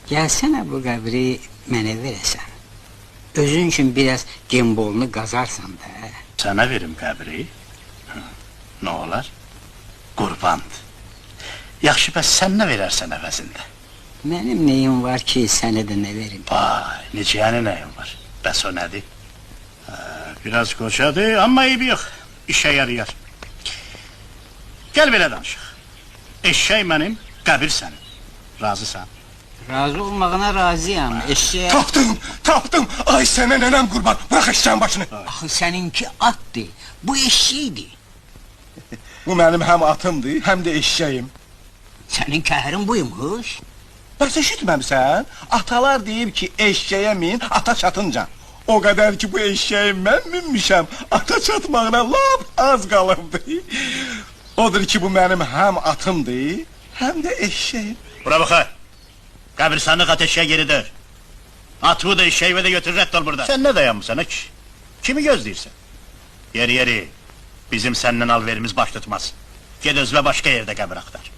Gelsene bu qəbri mənə verəsən. Özün üçün biraz gembolunu qazarsan da. Sana verim qəbri. Ne olar? Qurbandır. Yaxşı, bəs sən nə verərsən əvəzində? Mənim neyim var ki, sənə də nə verim? Vay, necə yəni nəyim var? Bəs o nədir? Biraz qoçadır, amma eybi yox. İşə yarayar. Gəl belə danışıq. Eşşək mənim, qəbir sənin. Razısan? Razı olmağına razıyam, eşeğe... Tapdım! Ay sənə nənəm qurban, bırak eşşəyin başını! Axı səninki atdır, bu eşeğidir. Bu mənim həm atımdır, həm də eşşəyim. Sənin kəhrin buymuş. Bəs eşitməmsən? Atalar deyib ki, eşşəyə min, ata çatınca. O qədər ki, bu eşşəyi mən minmişəm, ata çatmağına lap az qalıbdı. Odur ki, bu mənim həm atımdır, həm də eşşəyim. Bura baxar. Qəbirstanlıq ateşe geridir. Atımı da eşeğimi de götür, redd ol burada. Sen ne dayanmışsın ki? Kimi gözləyirsən? Yeri, bizim senden alverimiz baş tutmaz. Ged özlə başka yerde qəbir axtar.